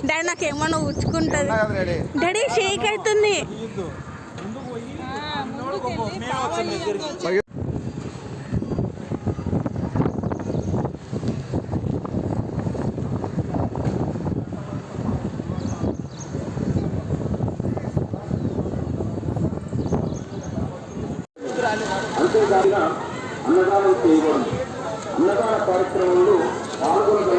Daddy నాకేమన్నా ఉచ్చుకుంటుంది daddy Sheikh అవుతుంది. అంతేకాదుగా అన్నదానం చేయకూడదు. అన్నదాన కార్యక్రమంలో పాల్గొన